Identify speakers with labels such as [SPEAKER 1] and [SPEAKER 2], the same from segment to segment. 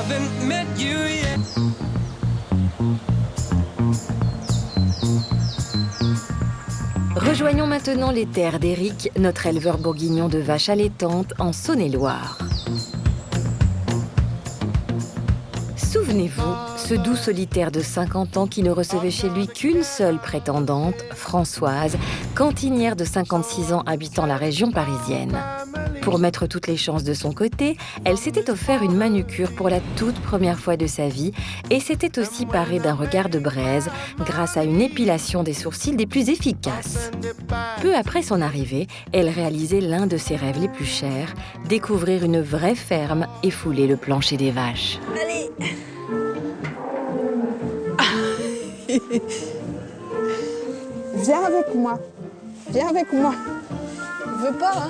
[SPEAKER 1] haven't met you yet.
[SPEAKER 2] Rejoignons maintenant les terres d'Éric, notre éleveur bourguignon de vaches allaitantes en Saône-et-Loire. Souvenez-vous, ce doux solitaire de 50 ans qui ne recevait chez lui qu'une seule prétendante, Françoise, cantinière de 56 ans habitant la région parisienne. Pour mettre toutes les chances de son côté, elle s'était offert une manucure pour la toute première fois de sa vie et s'était aussi parée d'un regard de braise grâce à une épilation des sourcils des plus efficaces. Peu après son arrivée, elle réalisait l'un de ses rêves les plus chers, découvrir une vraie ferme et fouler le plancher des vaches.
[SPEAKER 3] Allez.
[SPEAKER 4] Viens avec moi. Viens avec moi.
[SPEAKER 3] Je veux pas, hein.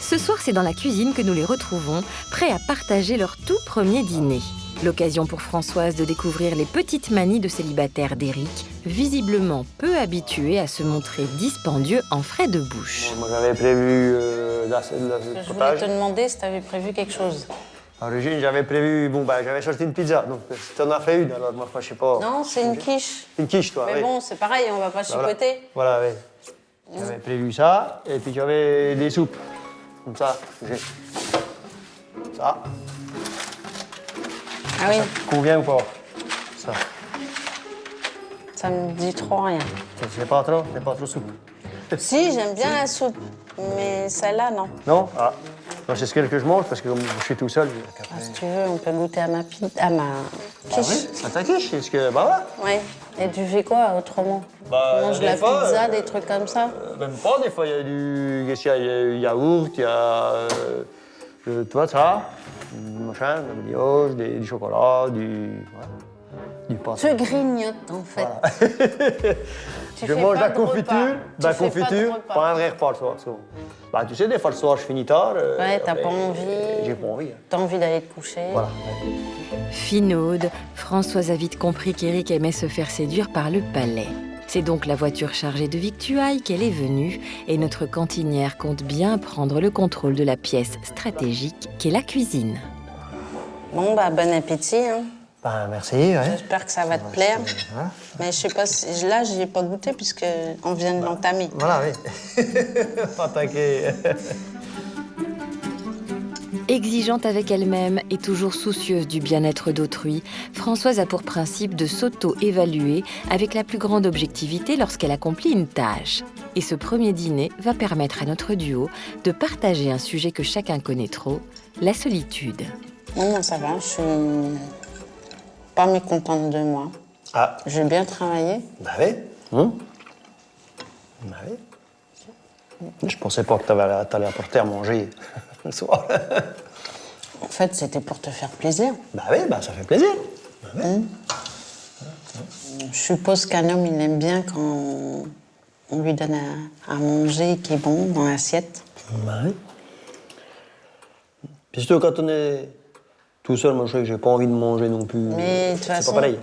[SPEAKER 2] Ce soir, c'est dans la cuisine que nous les retrouvons, prêts à partager leur tout premier dîner. L'occasion pour Françoise de découvrir les petites manies de célibataire d'Éric, visiblement peu habitué à se montrer dispendieux en frais de bouche.
[SPEAKER 5] Moi, j'avais prévu
[SPEAKER 3] Je voulais te demander si tu avais prévu quelque chose.
[SPEAKER 5] À l'origine, j'avais prévu, j'avais sorti une pizza, donc si t'en as fait une, alors moi, je sais pas.
[SPEAKER 3] Non, c'est une quiche.
[SPEAKER 5] Une quiche, toi,
[SPEAKER 3] Mais
[SPEAKER 5] oui.
[SPEAKER 3] bon, c'est pareil, on va pas chipoter.
[SPEAKER 5] Voilà, oui. J'avais prévu ça, et puis j'avais des soupes, comme ça. Ça.
[SPEAKER 3] Ah oui,
[SPEAKER 5] Ça te convient ou pas? Ça.
[SPEAKER 3] ça me dit trop rien.
[SPEAKER 5] C'est pas trop soupe.
[SPEAKER 3] Si, j'aime bien la soupe, mais celle-là, non.
[SPEAKER 5] Non? Ah. Non, c'est ce que je mange, parce que comme je suis tout seul.
[SPEAKER 3] Si tu veux, on peut goûter à ma quiche.
[SPEAKER 5] Oui, c'est ta quiche, parce que, bah voilà.
[SPEAKER 3] Ouais. Et tu fais quoi autrement? Tu manges de
[SPEAKER 5] des
[SPEAKER 3] la
[SPEAKER 5] fois,
[SPEAKER 3] pizza, des trucs comme ça?
[SPEAKER 5] Même pas, des fois, il y a du yaourt, il y a, tu vois, ça, machin, des brioches, du chocolat, du pâté.
[SPEAKER 3] Tu grignotes, en fait.
[SPEAKER 5] Voilà.
[SPEAKER 3] Tu
[SPEAKER 5] Je
[SPEAKER 3] fais
[SPEAKER 5] mange
[SPEAKER 3] pas
[SPEAKER 5] la
[SPEAKER 3] de repas.
[SPEAKER 5] confiture, pas un vrai repas le soir. Souvent. Bah, tu sais, des fois, le soir, je finis tard.
[SPEAKER 3] Ouais, t'as pas envie.
[SPEAKER 5] J'ai pas envie.
[SPEAKER 3] T'as envie d'aller te coucher.
[SPEAKER 5] Voilà.
[SPEAKER 2] Finaude, Françoise a vite compris qu'Éric aimait se faire séduire par le palais. C'est donc la voiture chargée de victuailles qu'elle est venue et notre cantinière compte bien prendre le contrôle de la pièce stratégique qu'est la cuisine.
[SPEAKER 3] Bon, bah, bon appétit, hein.
[SPEAKER 5] Ben, merci, ouais.
[SPEAKER 3] J'espère que ça va te plaire.
[SPEAKER 5] Hein?
[SPEAKER 3] Mais je sais pas si... Là, j'y ai pas goûté puisqu'on vient de l'entamer.
[SPEAKER 5] Voilà, oui. Pas attaquer.
[SPEAKER 2] Exigeante avec elle-même et toujours soucieuse du bien-être d'autrui, Françoise a pour principe de s'auto-évaluer avec la plus grande objectivité lorsqu'elle accomplit une tâche. Et ce premier dîner va permettre à notre duo de partager un sujet que chacun connaît trop, la solitude.
[SPEAKER 3] Non, ça va, je suis pas mécontente de moi.
[SPEAKER 5] Ah.
[SPEAKER 3] J'ai bien travaillé.
[SPEAKER 5] Bah oui. Bah oui. Je pensais pas que t'allais apporter à manger le soir.
[SPEAKER 3] En fait, c'était pour te faire plaisir.
[SPEAKER 5] Bah oui, bah ça fait plaisir. Bah oui.
[SPEAKER 3] Je suppose qu'un homme, il aime bien quand on lui donne à manger qui est bon dans l'assiette.
[SPEAKER 5] Bah oui. Puis surtout quand on est tout seul, moi je sais que j'ai pas envie de manger non plus.
[SPEAKER 3] Mais de toute
[SPEAKER 5] c'est
[SPEAKER 3] façon,
[SPEAKER 5] pas pareil.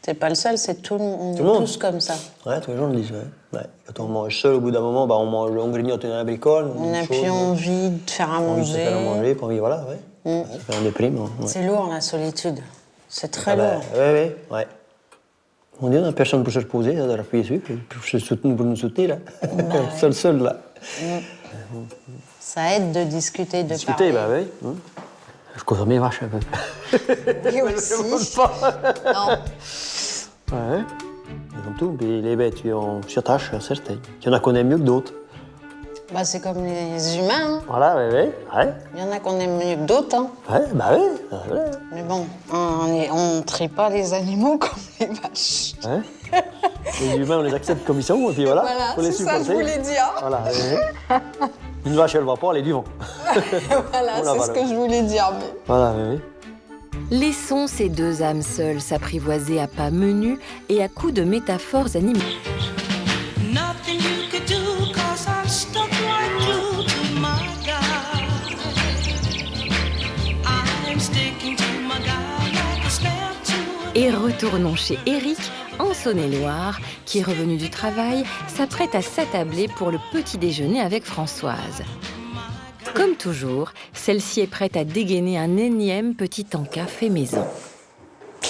[SPEAKER 3] t'es pas le seul, c'est tout le monde.
[SPEAKER 5] Tout le monde.
[SPEAKER 3] Tous comme ça.
[SPEAKER 5] Ouais, tous les gens le disent, ouais. Quand on mange seul, au bout d'un moment, bah, on grignote une bricole.
[SPEAKER 3] On n'a plus envie de faire à
[SPEAKER 5] envie de se
[SPEAKER 3] manger.
[SPEAKER 5] faire à manger, pas envie, voilà, ouais. Ça fait un déprime. Ouais.
[SPEAKER 3] C'est lourd, la solitude. C'est très
[SPEAKER 5] Ah bah,
[SPEAKER 3] lourd.
[SPEAKER 5] ouais. On dit, on n'a personne pour se reposer, on doit appuyer dessus, pour nous soutenir, là. Seul, là.
[SPEAKER 3] Ça aide de discuter, de
[SPEAKER 5] Discuter,
[SPEAKER 3] parler.
[SPEAKER 5] bah oui. Je cours mes vaches un peu.
[SPEAKER 3] Et aussi. Non.
[SPEAKER 5] Ouais. Et comme tout, puis les bêtes, on s'attache à certaines. Il y en a qu'on aime mieux que d'autres.
[SPEAKER 3] Bah, c'est comme les humains. Hein.
[SPEAKER 5] Voilà, ouais.
[SPEAKER 3] Il y en a qu'on aime mieux que d'autres. Hein.
[SPEAKER 5] Ouais, bah oui. Ouais.
[SPEAKER 3] Mais bon, on ne trie pas les animaux comme les vaches.
[SPEAKER 5] Ouais. Les humains, on les accepte comme ils sont, et puis voilà. Faut les
[SPEAKER 3] c'est ça que je
[SPEAKER 5] supporter.
[SPEAKER 3] voulais dire.
[SPEAKER 5] Voilà. Ouais. Une vache, elle va pas, elle est du vent.
[SPEAKER 3] Voilà,
[SPEAKER 5] Voilà,
[SPEAKER 3] c'est ce que je voulais dire. Mais...
[SPEAKER 5] Voilà, oui.
[SPEAKER 2] Laissons ces deux âmes seules s'apprivoiser à pas menus et à coups de métaphores animées.
[SPEAKER 1] Nothing you could do, 'cause I'm stuck like glue to my guy. I'm sticking to my guy like a snap to a...
[SPEAKER 2] Et retournons chez Éric, en Saône-et-Loire, qui est revenu du travail, s'apprête à s'attabler pour le petit déjeuner avec Françoise. Comme toujours, celle-ci est prête à dégainer un énième petit encas fait maison.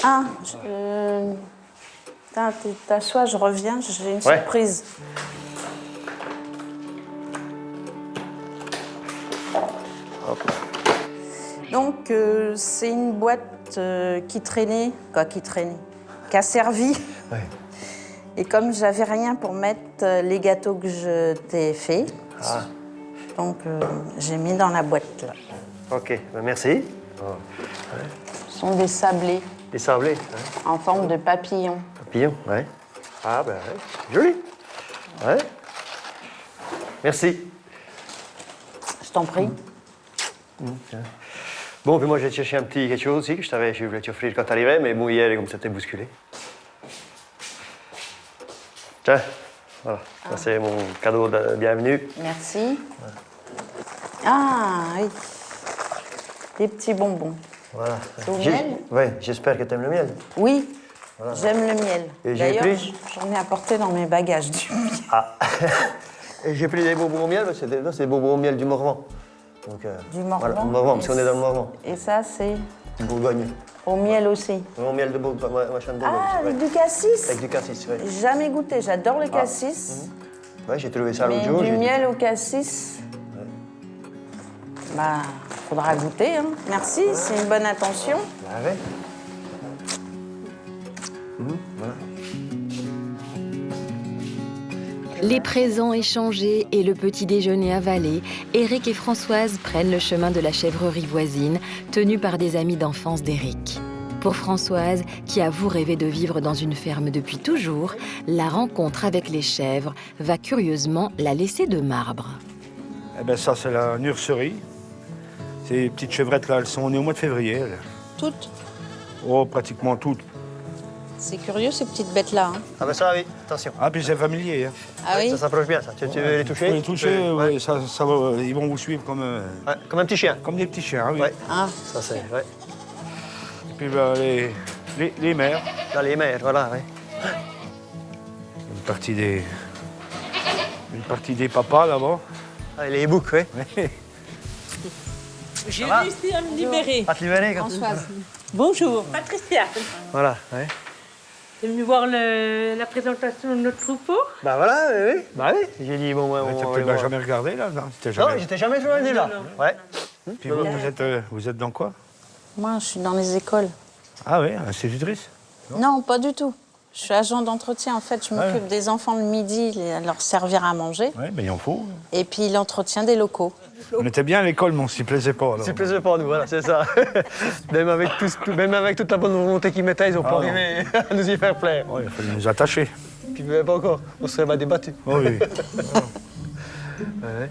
[SPEAKER 3] Ah, t'assois, je reviens, j'ai une surprise.
[SPEAKER 5] Hop.
[SPEAKER 3] Donc, c'est une boîte qui traînait, qui a servi.
[SPEAKER 5] Ouais.
[SPEAKER 3] Et comme j'avais rien pour mettre les gâteaux que je t'ai faits, donc j'ai mis dans la boîte là.
[SPEAKER 5] Ok, ben merci.
[SPEAKER 3] Ce sont des sablés
[SPEAKER 5] Des sablés.
[SPEAKER 3] en forme de papillon.
[SPEAKER 5] Papillon, ouais. Ah ben ouais. Joli. Ouais. Merci.
[SPEAKER 3] Je t'en prie.
[SPEAKER 5] Bon, puis moi j'ai cherché un petit quelque chose aussi que je voulais t'offrir quand t'arrivais, mais bon, hier, comme c'était bousculé. Tiens, voilà. Ça, c'est mon cadeau de bienvenue.
[SPEAKER 3] Merci. Ah oui. Des petits bonbons.
[SPEAKER 5] Voilà.
[SPEAKER 3] C'est au miel?
[SPEAKER 5] Oui, j'espère que t'aimes le miel.
[SPEAKER 3] Oui, j'aime le miel.
[SPEAKER 5] Et j'ai
[SPEAKER 3] D'ailleurs,
[SPEAKER 5] pris
[SPEAKER 3] j'en ai apporté dans mes bagages du miel.
[SPEAKER 5] Ah. Et j'ai pris des bonbons au miel, c'est des bonbons au miel du Morvan. Donc,
[SPEAKER 3] Du Morvan.
[SPEAKER 5] Voilà, le Morvan, parce qu'on est dans le Morvan.
[SPEAKER 3] Et ça, c'est
[SPEAKER 5] Bourgogne.
[SPEAKER 3] au miel aussi.
[SPEAKER 5] Au miel de Bourgogne, machin de Bourgogne.
[SPEAKER 3] Ah, avec
[SPEAKER 5] ouais.
[SPEAKER 3] du cassis?
[SPEAKER 5] Avec du cassis, oui.
[SPEAKER 3] Jamais goûté, j'adore le cassis.
[SPEAKER 5] Ouais, j'ai trouvé ça l'autre
[SPEAKER 3] Mais
[SPEAKER 5] jour.
[SPEAKER 3] du
[SPEAKER 5] j'ai dit-
[SPEAKER 3] miel au cassis, bah, faudra goûter. Hein. Merci, c'est une bonne attention.
[SPEAKER 5] Ah ouais. Voilà.
[SPEAKER 2] Les présents échangés et le petit déjeuner avalé, Éric et Françoise prennent le chemin de la chèvrerie voisine, tenue par des amis d'enfance d'Éric. Pour Françoise, qui avoue rêver de vivre dans une ferme depuis toujours, la rencontre avec les chèvres va curieusement la laisser de marbre.
[SPEAKER 6] Eh ben ça, c'est la nurserie. Ces petites chevrettes là, elles sont nées au mois de février. Elles.
[SPEAKER 3] Toutes.
[SPEAKER 6] Oh, pratiquement toutes.
[SPEAKER 3] C'est curieux ces petites bêtes-là. Hein.
[SPEAKER 5] Ah ben ça, oui, attention.
[SPEAKER 6] Ah, puis c'est familier. Hein.
[SPEAKER 3] Ah oui.
[SPEAKER 5] Ça s'approche bien, ça. Tu veux les toucher?
[SPEAKER 6] Vous les toucher,
[SPEAKER 5] Ouais.
[SPEAKER 6] ouais, ça va, ils vont vous suivre
[SPEAKER 5] Ouais, comme un petit chien.
[SPEAKER 6] comme des petits chiens. Oui.
[SPEAKER 5] Ouais.
[SPEAKER 3] Ah.
[SPEAKER 5] Ça, c'est... Ouais.
[SPEAKER 6] Et puis ben, les mères,
[SPEAKER 5] Là, les mères, voilà, ouais.
[SPEAKER 6] une partie des papas là-bas.
[SPEAKER 5] Ah, les boucs, oui.
[SPEAKER 7] J'ai réussi à me libérer.
[SPEAKER 5] À te libérer, comme ça.
[SPEAKER 3] Françoise.
[SPEAKER 7] Bonjour, Patricia.
[SPEAKER 5] Voilà, ouais.
[SPEAKER 7] T'es venu voir la présentation de notre troupeau?
[SPEAKER 5] Bah voilà, oui, oui. Bah oui. J'ai dit, bon, ouais,
[SPEAKER 6] Tu
[SPEAKER 5] on va
[SPEAKER 6] n'as
[SPEAKER 5] aller voir.
[SPEAKER 6] jamais regardé là? Non, c'était
[SPEAKER 5] Non,
[SPEAKER 6] jamais.
[SPEAKER 5] j'étais jamais sur l'idée là. Ouais.
[SPEAKER 6] Puis vous êtes dans quoi?
[SPEAKER 3] Moi, je suis dans les écoles.
[SPEAKER 6] Ah oui, institutrice.
[SPEAKER 3] Non, pas du tout. Je suis agent d'entretien. En fait, je m'occupe des enfants le midi, leur servir à manger.
[SPEAKER 6] Oui, ben il en faut.
[SPEAKER 3] Et puis l'entretien des locaux.
[SPEAKER 6] On était bien à l'école, mais on s'y plaisait pas. Alors.
[SPEAKER 5] C'est plaisir pour nous, voilà, c'est ça. même avec toute la bonne volonté qu'ils mettaient, ils ont pas
[SPEAKER 6] non.
[SPEAKER 5] arrivé à nous y faire plaire.
[SPEAKER 6] Ouais, il fallait nous attacher.
[SPEAKER 5] Puis même pas encore, on serait pas débattu.
[SPEAKER 6] Oh, oui.
[SPEAKER 5] Ouais.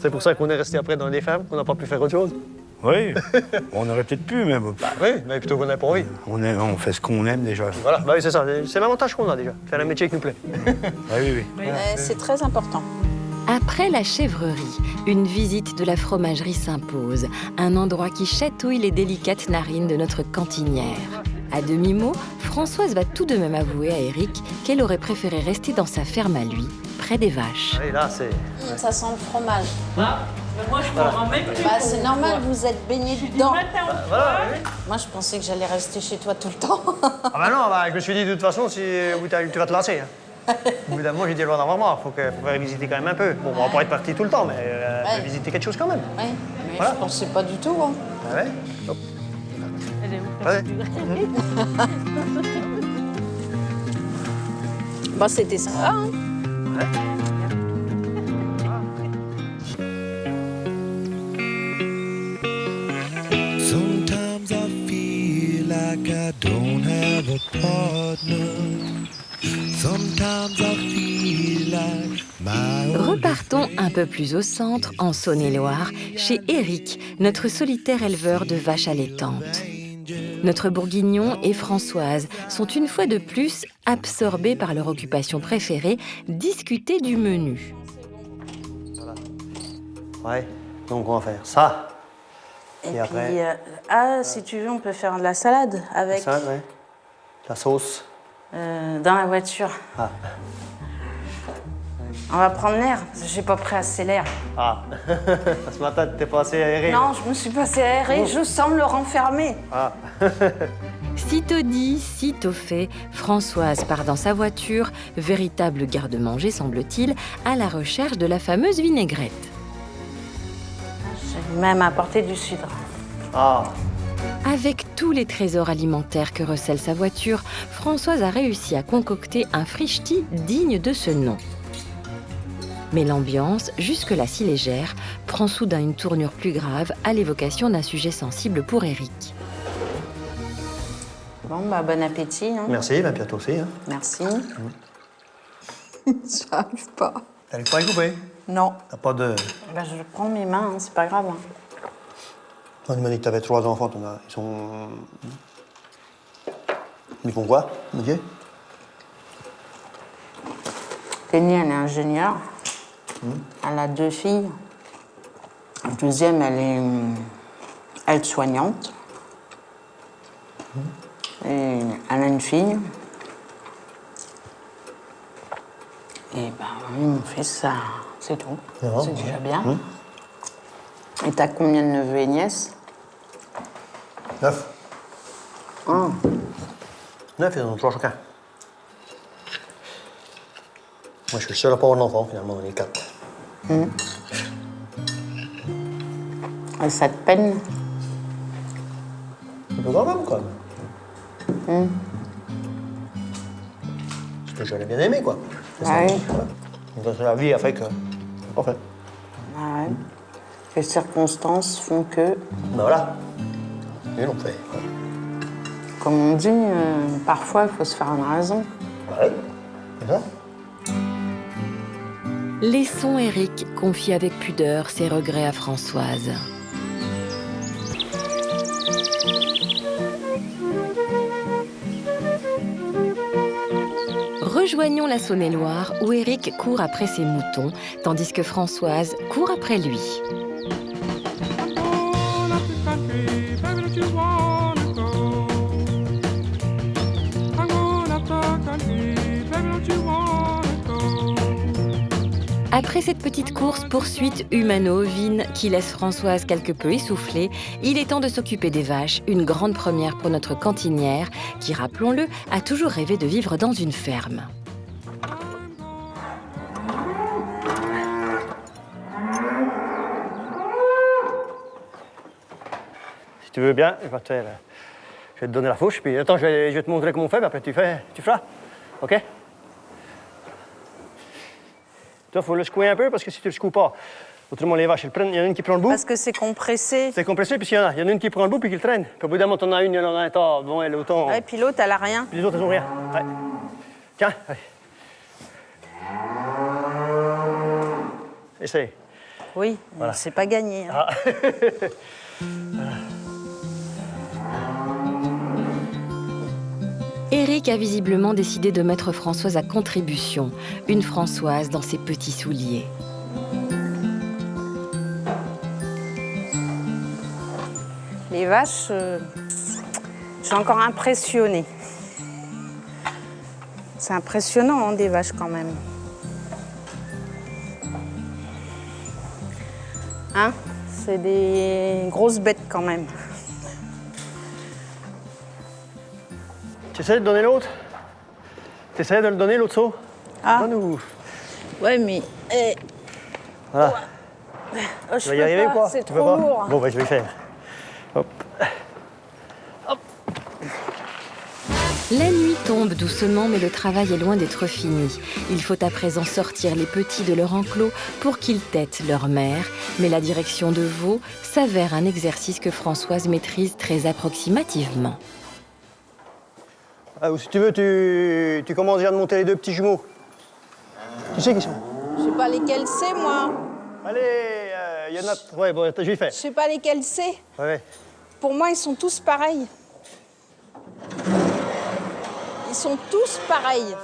[SPEAKER 5] C'est pour ça qu'on est resté après dans les fermes, qu'on n'a pas pu faire autre chose.
[SPEAKER 6] Oui, on aurait peut-être pu, mais bon,
[SPEAKER 5] Oui, mais plutôt qu'on n'a pas envie.
[SPEAKER 6] on fait ce qu'on aime déjà.
[SPEAKER 5] Voilà, bah oui, c'est ça, c'est l'avantage qu'on a déjà, faire un métier qui nous plaît.
[SPEAKER 6] Ah oui, oui.
[SPEAKER 3] C'est très important.
[SPEAKER 2] Après la chèvrerie, une visite de la fromagerie s'impose, un endroit qui chatouille les délicates narines de notre cantinière. À demi-mot, Françoise va tout de même avouer à Éric qu'elle aurait préféré rester dans sa ferme à lui, près des vaches.
[SPEAKER 5] Et là, c'est...
[SPEAKER 3] Ça sent le fromage.
[SPEAKER 7] Ah, mais moi je m'en remets plus.
[SPEAKER 3] Bah, c'est normal, vous êtes baigné dedans.
[SPEAKER 7] Matin au
[SPEAKER 5] Voilà,
[SPEAKER 7] soir.
[SPEAKER 5] oui.
[SPEAKER 3] Moi, je pensais que j'allais rester chez toi tout le temps.
[SPEAKER 5] Ah bah non, bah, je me suis dit de toute façon, si tu vas te lancer. Hein. Au bout d'un moment, j'ai dit alors normalement, faut faire visiter quand même un peu. Bon, on va pas être parti tout le temps, mais
[SPEAKER 3] Ouais.
[SPEAKER 5] visiter quelque chose quand même.
[SPEAKER 3] Oui, mais
[SPEAKER 5] Voilà.
[SPEAKER 3] je pensais pas du tout. Hein.
[SPEAKER 5] Ah ouais. Hop.
[SPEAKER 7] Elle est où,
[SPEAKER 5] Ouais.
[SPEAKER 3] Bah, c'était ça. Hein.
[SPEAKER 8] Sometimes I feel like I don't have a partner. Sometimes I feel like my own
[SPEAKER 2] Repartons un peu plus au centre, en Saône-et-Loire, chez Éric, notre solitaire éleveur de vaches allaitantes. Notre bourguignon et Françoise sont une fois de plus absorbés par leur occupation préférée, discuter du menu.
[SPEAKER 5] Ouais, donc on va faire ça.
[SPEAKER 3] Et
[SPEAKER 5] après
[SPEAKER 3] puis, si tu veux, on peut faire de la salade avec
[SPEAKER 5] Ça, ouais. La sauce.
[SPEAKER 3] dans la voiture.
[SPEAKER 5] Ah.
[SPEAKER 3] On va prendre l'air, parce que j'ai pas pris assez l'air.
[SPEAKER 5] Ah, ce matin, tu t'es pas assez aéré.
[SPEAKER 3] Non, je me suis passé aéré, je semble renfermer.
[SPEAKER 5] Ah.
[SPEAKER 2] Sitôt dit, sitôt fait, Françoise part dans sa voiture, véritable garde-manger semble-t-il, à la recherche de la fameuse vinaigrette.
[SPEAKER 3] J'ai même apporté du cidre.
[SPEAKER 5] Ah.
[SPEAKER 2] Avec tous les trésors alimentaires que recèle sa voiture, Françoise a réussi à concocter un frichti digne de ce nom. Mais l'ambiance, jusque-là si légère, prend soudain une tournure plus grave à l'évocation d'un sujet sensible pour Éric.
[SPEAKER 3] Bon, bah, bon appétit. Hein.
[SPEAKER 5] Merci, puis à toi aussi. Hein.
[SPEAKER 3] Merci.
[SPEAKER 4] J'arrive pas.
[SPEAKER 5] T'arrives pas à y couper?
[SPEAKER 3] Non.
[SPEAKER 5] T'as pas de...
[SPEAKER 3] Bah, je prends mes mains, hein, c'est pas grave. Hein.
[SPEAKER 5] On m'a dit que t'avais 3 enfants, ils sont... Ils font quoi, ok?
[SPEAKER 3] L'aînée, elle est ingénieure. Elle a 2 filles. La deuxième, elle est aide-soignante. Et elle a une fille. Et ben, ils m'ont fait ça. C'est tout.
[SPEAKER 5] Non,
[SPEAKER 3] C'est déjà bien. Et t'as combien de neveux et nièces?
[SPEAKER 5] 9. 9, ils en ont 3 chacun. Moi, je suis le seul à pas avoir d'enfant, finalement, on est 4.
[SPEAKER 3] Et ça te peine?
[SPEAKER 5] Un peu quand même, quoi. Parce que j'aurais bien aimé, quoi. C'est ça.
[SPEAKER 3] Ah oui.
[SPEAKER 5] Voilà. Donc, la vie a fait que... c'est pas fait.
[SPEAKER 3] Ah ouais. Les circonstances font que,
[SPEAKER 5] Ben voilà. Ils l'ont fait.
[SPEAKER 3] comme on dit, parfois, il faut se faire une raison.
[SPEAKER 5] Ouais. C'est ça.
[SPEAKER 2] Laissons Éric confier avec pudeur ses regrets à Françoise. Rejoignons la Saône-et-Loire où Éric court après ses moutons, tandis que Françoise court après lui. Après cette petite course-poursuite humano-ovine qui laisse Françoise quelque peu essoufflée, il est temps de s'occuper des vaches, une grande première pour notre cantinière qui, rappelons-le, a toujours rêvé de vivre dans une ferme.
[SPEAKER 5] Si tu veux bien, je vais te donner la fouche, puis attends, je vais te montrer comment on fait, puis après tu feras. OK? Toi, il faut le secouer un peu, parce que si tu le secoues pas, autrement les vaches, elles prennent, il y en a une qui prend le bout.
[SPEAKER 3] Parce que c'est compressé.
[SPEAKER 5] C'est compressé, puis il y en a une qui prend le bout, puis qui le traîne. Puis au bout d'un moment, t'en as une, il y en a un tas, bon, elle est autant...
[SPEAKER 3] Ouais, puis l'autre, elle a rien.
[SPEAKER 5] Puis les autres, elles ont rien. Ouais. Tiens, allez. Essaye.
[SPEAKER 3] Oui,
[SPEAKER 5] Voilà.
[SPEAKER 3] c'est pas gagné. Hein.
[SPEAKER 5] Ah.
[SPEAKER 2] Éric a visiblement décidé de mettre Françoise à contribution, une Françoise dans ses petits souliers.
[SPEAKER 3] Les vaches, je suis encore impressionnée. C'est impressionnant, hein, des vaches, quand même. Hein? C'est des grosses bêtes, quand même.
[SPEAKER 5] Tu essaies de donner l'autre? Tu essaies de le donner, l'autre seau?
[SPEAKER 3] Ah.
[SPEAKER 5] Donne-nous.
[SPEAKER 3] Ouais, mais...
[SPEAKER 5] Voilà.
[SPEAKER 3] je
[SPEAKER 5] Tu vas y
[SPEAKER 3] peux
[SPEAKER 5] arriver
[SPEAKER 3] pas,
[SPEAKER 5] ou pas?
[SPEAKER 3] c'est
[SPEAKER 5] Tu peux
[SPEAKER 3] trop
[SPEAKER 5] pas?
[SPEAKER 3] lourd.
[SPEAKER 5] Bon, ben, je vais le faire. Hop.
[SPEAKER 2] La nuit tombe doucement, mais le travail est loin d'être fini. Il faut à présent sortir les petits de leur enclos pour qu'ils têtent leur mère. Mais la direction de veau s'avère un exercice que Françoise maîtrise très approximativement.
[SPEAKER 5] Ah, ou si tu veux, tu commences déjà de monter les 2 petits jumeaux. Tu sais qui sont?
[SPEAKER 4] Je sais pas lesquels c'est, moi.
[SPEAKER 5] Allez, il y en a... Ouais, bon, je vais faire.
[SPEAKER 4] Je sais pas lesquels c'est.
[SPEAKER 5] Ouais.
[SPEAKER 4] Pour moi, ils sont tous pareils. Ils sont tous pareils.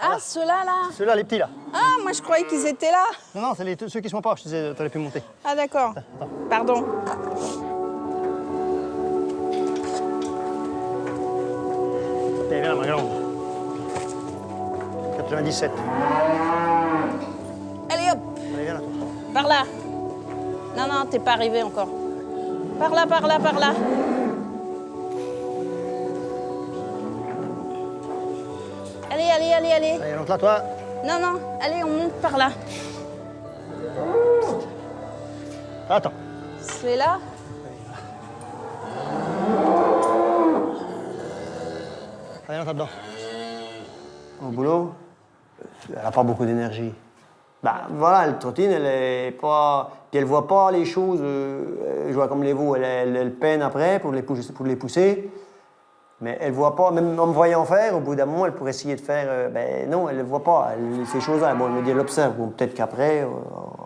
[SPEAKER 4] Ah, ceux-là, là.
[SPEAKER 5] Ceux-là, les petits, là.
[SPEAKER 4] Ah, moi, je croyais qu'ils étaient là.
[SPEAKER 5] Non, non, c'est ceux qui sont pas. Je disais, t'aurais pu monter.
[SPEAKER 4] Ah, d'accord. Pardon.
[SPEAKER 5] T'es bien, ma grande. 97.
[SPEAKER 3] Par là. Non, non, t'es pas arrivé encore. Par là, par là, par là. Allez, allez, allez, allez.
[SPEAKER 5] Allez, rentre là, toi.
[SPEAKER 3] Non, non, allez, on monte par là.
[SPEAKER 5] Attends.
[SPEAKER 3] C'est là.
[SPEAKER 5] Allez, rentre là-dedans. Au boulot, elle n'a pas beaucoup d'énergie. Bah voilà, elle trottine, elle est pas... Puis elle voit pas les choses, je vois comme les veaux, elle peine après pour les pousser. Mais elle voit pas, même en me voyant faire, au bout d'un moment, elle pourrait essayer de faire... ben non, elle ne voit pas, ces choses-là. Bon, elle me dit, elle observe, bon, peut-être qu'après,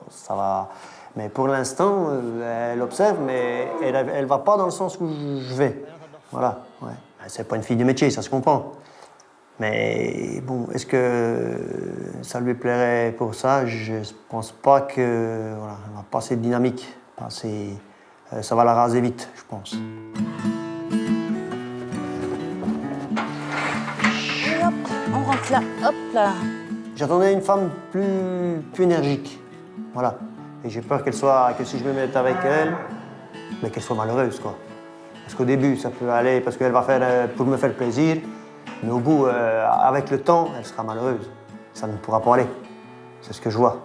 [SPEAKER 5] ça va... Mais pour l'instant, elle observe, mais elle va pas dans le sens où je vais. Voilà, ouais. C'est pas une fille de métier, ça se comprend. Mais bon, est-ce que ça lui plairait pour ça? Je pense pas que... Voilà, elle n'a pas assez de dynamique. Pas assez, ça va la raser vite, je pense.
[SPEAKER 3] Et hop, on rentre là, hop là.
[SPEAKER 5] J'attendais une femme plus énergique. Voilà. Et j'ai peur que si je me mette avec elle, mais qu'elle soit malheureuse, quoi. Parce qu'au début, ça peut aller, parce qu'elle va faire pour me faire plaisir, mais au bout, avec le temps, elle sera malheureuse. Ça ne pourra pas aller. C'est ce que je vois.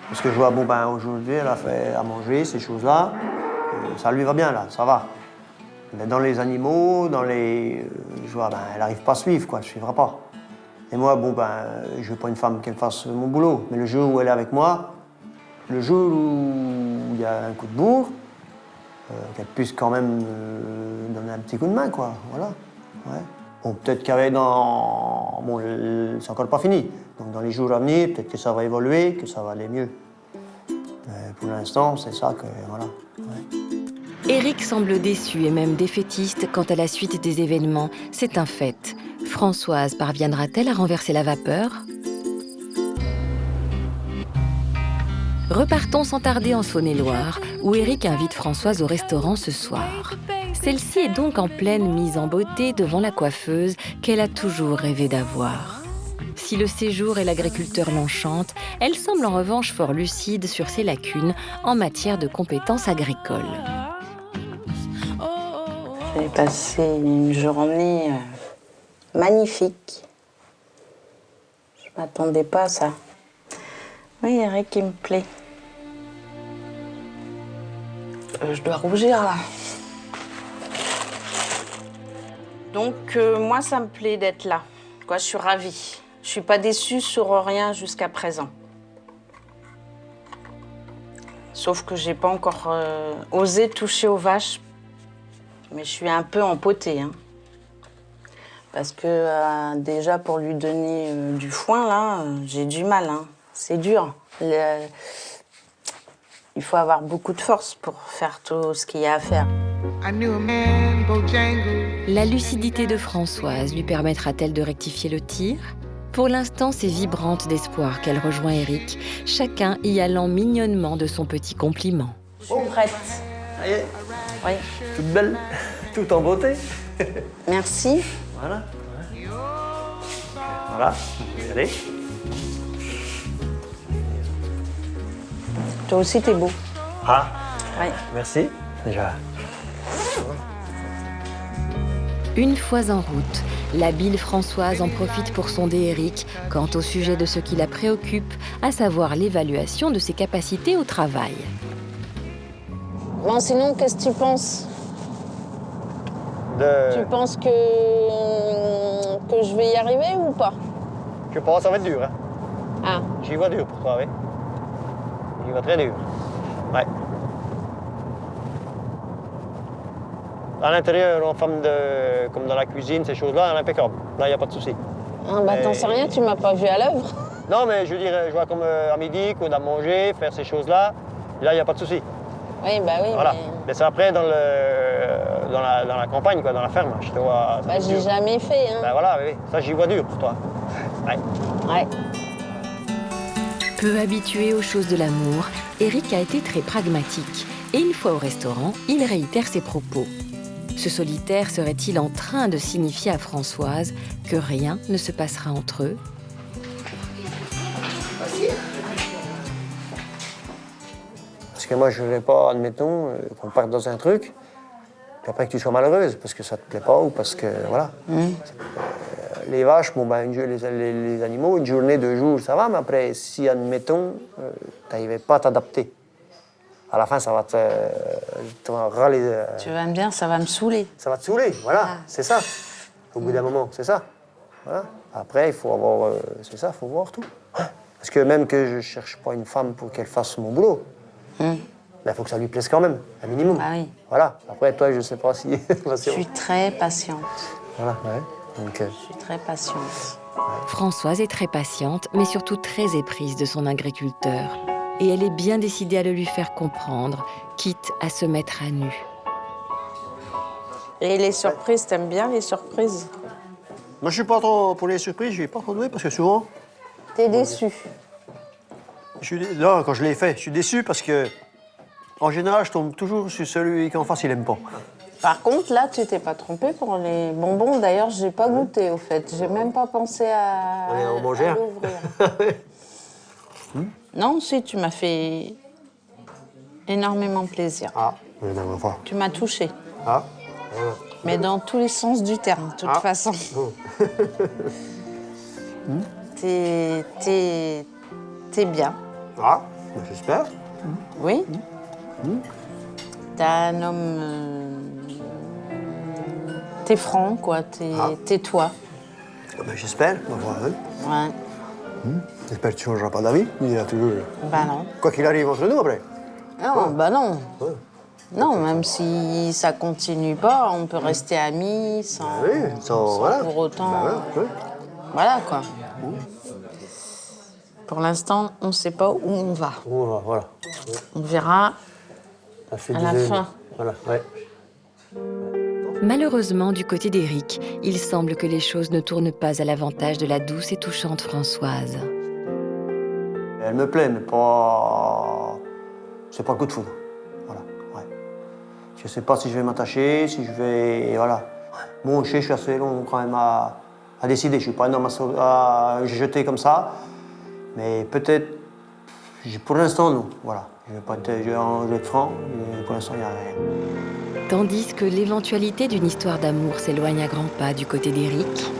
[SPEAKER 5] Parce que je vois, bon, ben, aujourd'hui, elle a fait à manger, ces choses-là. Ça lui va bien, là, ça va. Mais dans les animaux, je vois, ben, elle n'arrive pas à suivre, quoi, elle ne suivra pas. Et moi, bon, ben, je veux pas une femme qui me fasse mon boulot. Mais le jour où elle est avec moi, le jour où il y a un coup de bourre, qu'elle puisse quand même donner un petit coup de main, quoi, voilà. Ouais. Bon, peut-être qu'avec Bon, c'est encore pas fini. Donc dans les jours à venir, peut-être que ça va évoluer, que ça va aller mieux. Mais pour l'instant, c'est ça que, voilà. Ouais.
[SPEAKER 2] Éric semble déçu et même défaitiste quant à la suite des événements. C'est un fait. Françoise parviendra-t-elle à renverser la vapeur? Repartons sans tarder en Saône-et-Loire, où Éric invite Françoise au restaurant ce soir. Celle-ci est donc en pleine mise en beauté devant la coiffeuse qu'elle a toujours rêvé d'avoir. Si le séjour et l'agriculteur l'enchantent, elle semble en revanche fort lucide sur ses lacunes en matière de compétences agricoles.
[SPEAKER 3] J'ai passé une journée magnifique. Je ne m'attendais pas à ça. Oui, Eric, il me plaît. Je dois rougir, là. Donc, moi, ça me plaît d'être là. Quoi, je suis ravie. Je suis pas déçue sur rien jusqu'à présent. Sauf que j'ai pas encore osé toucher aux vaches. Mais je suis un peu empotée, hein. Parce que déjà, pour lui donner du foin, là, j'ai du mal, hein. C'est dur. Il faut avoir beaucoup de force pour faire tout ce qu'il y a à faire.
[SPEAKER 2] La lucidité de Françoise lui permettra-t-elle de rectifier le tir? Pour l'instant, c'est vibrante d'espoir qu'elle rejoint Éric, chacun y allant mignonnement de son petit compliment.
[SPEAKER 3] Je suis prête.
[SPEAKER 5] Ça y est,
[SPEAKER 3] Oui.
[SPEAKER 5] toute belle, toute en beauté.
[SPEAKER 3] Merci.
[SPEAKER 5] Voilà. Voilà, allez.
[SPEAKER 3] Toi aussi, t'es beau.
[SPEAKER 5] Ah,
[SPEAKER 3] Oui.
[SPEAKER 5] merci. Déjà.
[SPEAKER 2] Une fois en route, l'habile Françoise en profite pour sonder Éric quant au sujet de ce qui la préoccupe, à savoir l'évaluation de ses capacités au travail.
[SPEAKER 3] Bon, sinon, qu'est-ce que tu penses? Tu penses que je vais y arriver ou pas?
[SPEAKER 5] Je pense que ça va être dur, hein.
[SPEAKER 3] Ah.
[SPEAKER 5] J'y vois dur pour toi, oui. J'y vois très dur. Ouais. À l'intérieur, en femme comme dans la cuisine, ces choses-là, elle est impeccable. Là, il n'y a pas de souci.
[SPEAKER 3] Ah, bah, t'en sais rien, tu m'as pas vu à l'œuvre.
[SPEAKER 5] Non, mais je veux dire, je vois comme à midi, qu'on a mangé, faire ces choses-là. Là, il n'y a pas de souci.
[SPEAKER 3] Oui, bah oui,
[SPEAKER 5] Voilà.
[SPEAKER 3] mais...
[SPEAKER 5] Mais c'est après dans la campagne, quoi, dans la ferme. Je te vois.
[SPEAKER 3] Bah, j'ai jamais fait, hein.
[SPEAKER 5] Ben voilà, oui. Ça, j'y vois dur pour toi. Ouais.
[SPEAKER 3] Ouais.
[SPEAKER 2] Peu habitué aux choses de l'amour, Éric a été très pragmatique. Et une fois au restaurant, il réitère ses propos. Ce solitaire serait-il en train de signifier à Françoise que rien ne se passera entre eux?
[SPEAKER 5] que moi, je ne voudrais pas, admettons, qu'on parte dans un truc, puis après que tu sois malheureuse, parce que ça te plaît pas ou parce que, voilà. Les vaches, bon, ben, les animaux, une journée, 2 jours, ça va, mais après, si, admettons, tu n'arrivais pas à t'adapter, à la fin, ça va te râler.
[SPEAKER 3] Tu vas me dire, ça va me saouler.
[SPEAKER 5] Ça va te saouler, voilà, c'est ça. Au bout d'un moment, c'est ça. Voilà. Après, il faut avoir, c'est ça, il faut voir tout. Parce que même que je cherche pas une femme pour qu'elle fasse mon boulot, il faut que ça lui plaise quand même, un minimum.
[SPEAKER 3] Ah oui.
[SPEAKER 5] Voilà. Après, toi, je sais pas si...
[SPEAKER 3] Je suis très patiente.
[SPEAKER 5] Voilà, ouais. Donc,
[SPEAKER 3] Je suis très patiente.
[SPEAKER 2] Françoise est très patiente, mais surtout très éprise de son agriculteur. Et elle est bien décidée à le lui faire comprendre, quitte à se mettre à nu.
[SPEAKER 3] Et les surprises, t'aimes bien les surprises?
[SPEAKER 5] moi, je suis pas trop... Pour les surprises, je suis pas trop doué, parce que souvent...
[SPEAKER 3] T'es déçu?
[SPEAKER 5] Là, quand je l'ai fait, je suis déçu parce que, en général, je tombe toujours sur celui qu'en face, il aime pas.
[SPEAKER 3] Par contre, là, tu t'es pas trompé pour les bonbons. D'ailleurs, j'ai pas goûté, au fait. J'ai même pas pensé à,
[SPEAKER 5] Allez, en manger
[SPEAKER 3] à
[SPEAKER 5] un.
[SPEAKER 3] l'ouvrir. Non, si, tu m'as fait énormément plaisir.
[SPEAKER 5] Ah, la dernière fois.
[SPEAKER 3] Tu m'as touché.
[SPEAKER 5] Ah,
[SPEAKER 3] Mais dans tous les sens du terme, de toute façon. T'es bien.
[SPEAKER 5] ah, ben, j'espère.
[SPEAKER 3] Oui. T'es un homme... T'es franc, quoi. T'es toi.
[SPEAKER 5] Ben, j'espère. Ben, voilà, hein.
[SPEAKER 3] Ouais.
[SPEAKER 5] J'espère que tu ne changeras pas d'avis. Il y a toujours...
[SPEAKER 3] Bah non.
[SPEAKER 5] Quoi qu'il arrive entre nous, après.
[SPEAKER 3] Non, bah non. Non, même si ça continue pas, on peut rester amis sans,
[SPEAKER 5] Oui, sans voilà.
[SPEAKER 3] pour autant...
[SPEAKER 5] Ben, ouais, ouais.
[SPEAKER 3] Voilà, quoi. Pour l'instant, on ne sait pas où on va.
[SPEAKER 5] Voilà.
[SPEAKER 3] On verra
[SPEAKER 5] Ça fait
[SPEAKER 3] à la
[SPEAKER 5] des-
[SPEAKER 3] fin.
[SPEAKER 5] Voilà, ouais.
[SPEAKER 2] Malheureusement, du côté d'Éric, il semble que les choses ne tournent pas à l'avantage de la douce et touchante Françoise.
[SPEAKER 5] Elle me plaît, mais pas... C'est pas le coup de foudre. Voilà, ouais. Je sais pas si je vais m'attacher, si je vais... Voilà. Bon, je suis assez long quand même à décider. Je suis pas un homme à jeter comme ça. Mais peut-être... Pour l'instant, non. Voilà. Je vais être franc, mais pour l'instant, il n'y a rien.
[SPEAKER 2] Tandis que l'éventualité d'une histoire d'amour s'éloigne à grands pas du côté d'Éric,